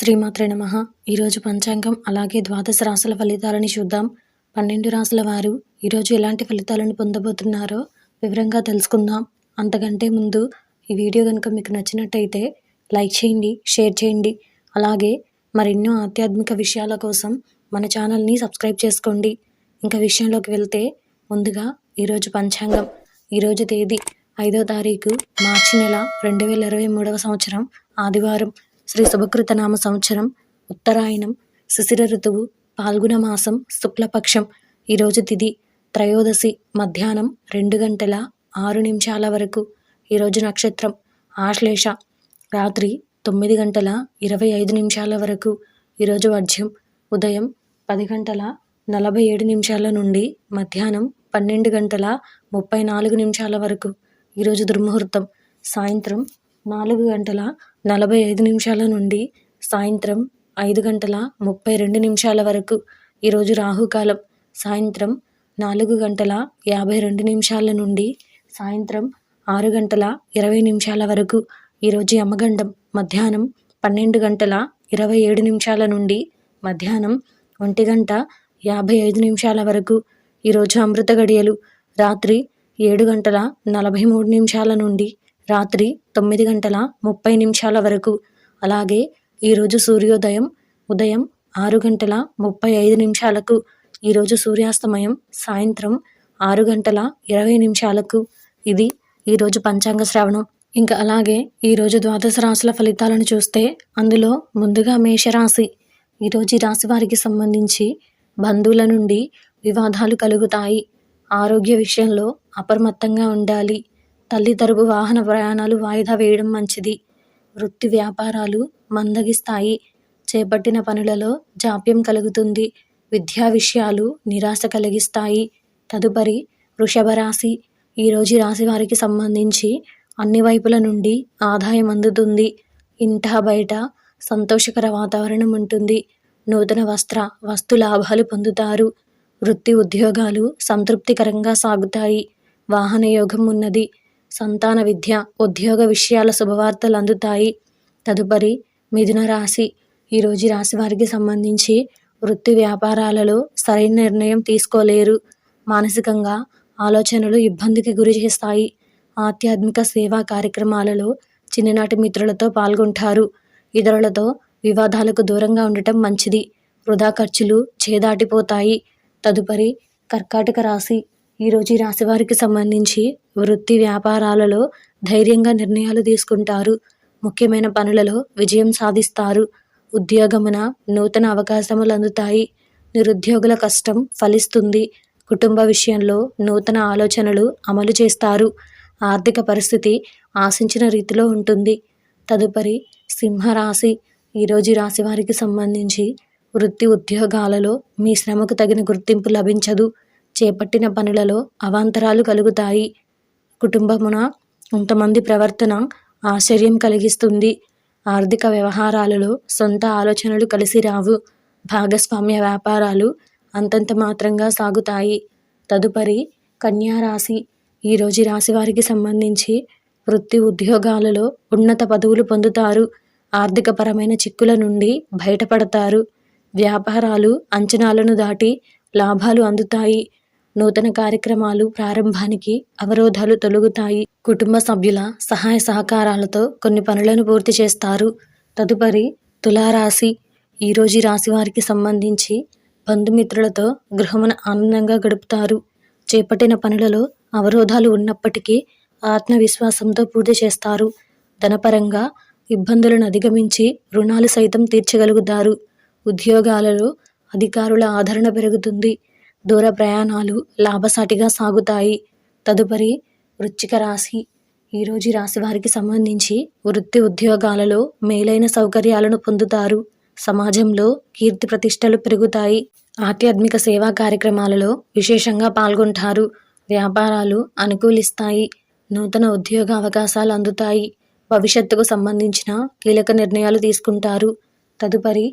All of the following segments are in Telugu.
శ్రీమాత్రే నమః. ఈరోజు పంచాంగం అలాగే ద్వాదశ రాశుల ఫలితాలని చూద్దాం. 12 రాశుల వారు ఈరోజు ఎలాంటి ఫలితాలను పొందబోతున్నారో వివరంగా తెలుసుకుందాం. అంతకంటే ముందు ఈ వీడియో కనుక మీకు నచ్చినట్టయితే లైక్ చేయండి, షేర్ చేయండి. అలాగే మరెన్నో ఆధ్యాత్మిక విషయాల కోసం మన ఛానల్ని సబ్స్క్రైబ్ చేసుకోండి. ఇంకా విషయంలోకి వెళ్తే ముందుగా ఈరోజు పంచాంగం. ఈరోజు తేదీ 5వ తారీఖు మార్చి నెల 2023 సంవత్సరం ఆదివారం. శ్రీ శుభకృత నామ సంవత్సరం ఉత్తరాయణం, శిశిర ఋతువు, పాల్గొన మాసం, శుక్లపక్షం. ఈరోజు తిథి త్రయోదశి, మధ్యాహ్నం 2:06 వరకు. ఈరోజు నక్షత్రం ఆశ్లేష, రాత్రి 9:25 వరకు. ఈరోజు వర్జ్యం ఉదయం 10:47 నుండి మధ్యాహ్నం 12:34 వరకు. ఈరోజు దుర్ముహూర్తం సాయంత్రం 4:45 నుండి సాయంత్రం 5:32 వరకు. ఈరోజు రాహుకాలం సాయంత్రం 4:52 నుండి సాయంత్రం 6:20 వరకు. ఈరోజు యమగండం మధ్యాహ్నం 12:27 నుండి మధ్యాహ్నం 1:55 వరకు. ఈరోజు అమృత గడియలు రాత్రి 7:43 నుండి రాత్రి 9:30 వరకు. అలాగే ఈరోజు సూర్యోదయం ఉదయం 6:35. ఈరోజు సూర్యాస్తమయం సాయంత్రం 6:20. ఇది ఈరోజు పంచాంగ శ్రవణం. ఇంకా అలాగే ఈరోజు ద్వాదశ రాశుల ఫలితాలను చూస్తే అందులో ముందుగా మేషరాశి. ఈరోజు ఈ రాశి వారికి సంబంధించి బంధువుల నుండి వివాదాలు కలుగుతాయి. ఆరోగ్య విషయంలో అప్రమత్తంగా ఉండాలి. తల్లి తరపు వాహన ప్రయాణాలు వాయిదా వేయడం మంచిది. వృత్తి వ్యాపారాలు మందగిస్తాయి. చేపట్టిన పనులలో జాప్యం కలుగుతుంది. విద్యా విషయాలు నిరాశ కలిగిస్తాయి. తదుపరి వృషభ రాశి. ఈరోజు రాశి వారికి సంబంధించి అన్ని వైపుల నుండి ఆదాయం అందుతుంది. ఇంట బయట సంతోషకర వాతావరణం ఉంటుంది. నూతన వస్తు లాభాలు పొందుతారు. వృత్తి ఉద్యోగాలు సంతృప్తికరంగా సాగుతాయి. వాహన యోగం ఉన్నది. సంతాన విద్య, ఉద్యోగ విషయాల శుభవార్తలు అందుతాయి. తదుపరి మిథున రాశి. ఈరోజు రాశి వారికి సంబంధించి వృత్తి వ్యాపారాలలో సరైన నిర్ణయం తీసుకోలేరు. మానసికంగా ఆలోచనలు ఇబ్బందికి గురి చేస్తాయి. ఆధ్యాత్మిక సేవా కార్యక్రమాలలో చిన్ననాటి మిత్రులతో పాల్గొంటారు. ఇతరులతో వివాదాలకు దూరంగా ఉండటం మంచిది. వృధా ఖర్చులు చేదాటిపోతాయి. తదుపరి కర్కాటక రాశి. ఈరోజు ఈ రాశి వారికి సంబంధించి వృత్తి వ్యాపారాలలో ధైర్యంగా నిర్ణయాలు తీసుకుంటారు. ముఖ్యమైన పనులలో విజయం సాధిస్తారు. ఉద్యోగమున నూతన అవకాశములు అందుతాయి. నిరుద్యోగుల కష్టం ఫలిస్తుంది. కుటుంబ విషయంలో నూతన ఆలోచనలు అమలు చేస్తారు. ఆర్థిక పరిస్థితి ఆశించిన రీతిలో ఉంటుంది. తదుపరి సింహరాశి. ఈరోజు రాశి వారికి సంబంధించి వృత్తి ఉద్యోగాలలో మీ శ్రమకు తగిన గుర్తింపు లభించదు. చేపట్టిన పనులలో అవాంతరాలు కలుగుతాయి. కుటుంబమున కొంతమంది ప్రవర్తన ఆశ్చర్యం కలిగిస్తుంది. ఆర్థిక వ్యవహారాలలో సొంత ఆలోచనలు కలిసి రావు. భాగస్వామ్య వ్యాపారాలు అంతంత మాత్రంగా సాగుతాయి. తదుపరి కన్యా రాశి. ఈరోజు రాశి వారికి సంబంధించి వృత్తి ఉద్యోగాలలో ఉన్నత పదవులు పొందుతారు. ఆర్థికపరమైన చిక్కుల నుండి బయటపడతారు. వ్యాపారాలు అంచనాలను దాటి లాభాలు అందుతాయి. నూతన కార్యక్రమాలు ప్రారంభానికి అవరోధాలు తొలగుతాయి. కుటుంబ సభ్యుల సహాయ సహకారాలతో కొన్ని పనులను పూర్తి చేస్తారు. తదుపరి తులారాశి. ఈరోజు రాశి వారికి సంబంధించి బంధుమిత్రులతో గృహమున ఆనందంగా గడుపుతారు. చేపట్టిన పనులలో అవరోధాలు ఉన్నప్పటికీ ఆత్మవిశ్వాసంతో పూర్తి చేస్తారు. ధనపరంగా ఇబ్బందులను అధిగమించి రుణాలు సైతం తీర్చగలుగుతారు. ఉద్యోగాలలో అధికారుల ఆదరణ పెరుగుతుంది. దూర ప్రయాణాలు లాభసాటిగా సాగుతాయి. తదుపరి వృశ్చిక రాశి. ఈరోజు రాశి వారికి సంబంధించి వృత్తి ఉద్యోగాలలో మేలైన సౌకర్యాలను పొందుతారు. సమాజంలో కీర్తి ప్రతిష్టలు పెరుగుతాయి. ఆధ్యాత్మిక సేవా కార్యక్రమాలలో విశేషంగా పాల్గొంటారు. వ్యాపారాలు అనుకూలిస్తాయి. నూతన ఉద్యోగ అవకాశాలు అందుతాయి. భవిష్యత్తుకు సంబంధించిన కీలక నిర్ణయాలు తీసుకుంటారు. తదుపరి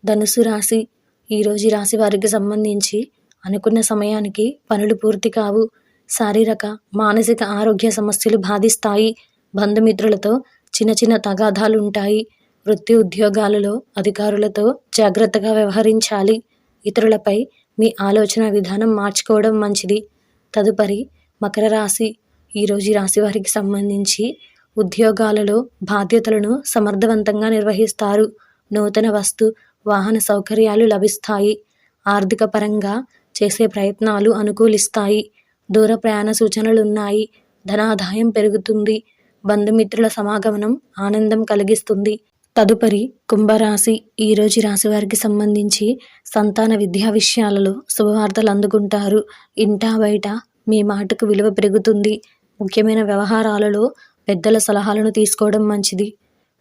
ధనుసు రాశి. ఈరోజు రాశి వారికి సంబంధించి అనుకున్న సమయానికి పనులు పూర్తి కావు. శారీరక మానసిక ఆరోగ్య సమస్యలు బాధిస్తాయి. బంధుమిత్రులతో చిన్న చిన్న తగాదాలు ఉంటాయి. వృత్తి ఉద్యోగాలలో అధికారులతో జాగ్రత్తగా వ్యవహరించాలి. ఇతరులపై మీ ఆలోచన విధానం మార్చుకోవడం మంచిది. తదుపరి మకర రాశి. ఈరోజు ఈ రాశి వారికి సంబంధించి ఉద్యోగాలలో బాధ్యతలను సమర్థవంతంగా నిర్వహిస్తారు. నూతన వస్తు వాహన సౌకర్యాలు లభిస్తాయి. ఆర్థిక పరంగా చేసే ప్రయత్నాలు అనుకూలిస్తాయి. దూర ప్రయాణ సూచనలున్నాయి. ధనాదాయం పెరుగుతుంది. బంధుమిత్రుల సమాగమనం ఆనందం కలిగిస్తుంది. తదుపరి కుంభరాశి. ఈరోజు రాశి వారికి సంబంధించి సంతాన విద్యా విషయాలలో శుభవార్తలు అందుకుంటారు. ఇంటా బయట మీ మాటకు విలువ పెరుగుతుంది. ముఖ్యమైన వ్యవహారాలలో పెద్దల సలహాలను తీసుకోవడం మంచిది.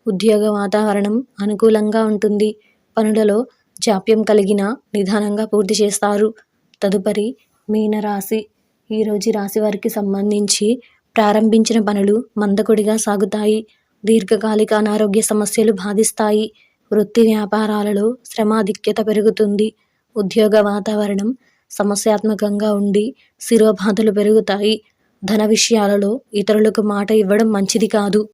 ఉద్యోగ వాతావరణం అనుకూలంగా ఉంటుంది. పనులలో జాప్యం కలిగిన నిదానంగా పూర్తి చేస్తారు. తదుపరి మీనరాశి. ఈరోజు రాశి వారికి సంబంధించి ప్రారంభించిన పనులు మందకొడిగా సాగుతాయి. దీర్ఘకాలిక అనారోగ్య సమస్యలు బాధిస్తాయి. వృత్తి వ్యాపారాలలో శ్రమాధిక్యత పెరుగుతుంది. ఉద్యోగ వాతావరణం సమస్యాత్మకంగా ఉండి శిరోబాధలు పెరుగుతాయి. ధన విషయాలలో ఇతరులకు మాట ఇవ్వడం మంచిది కాదు.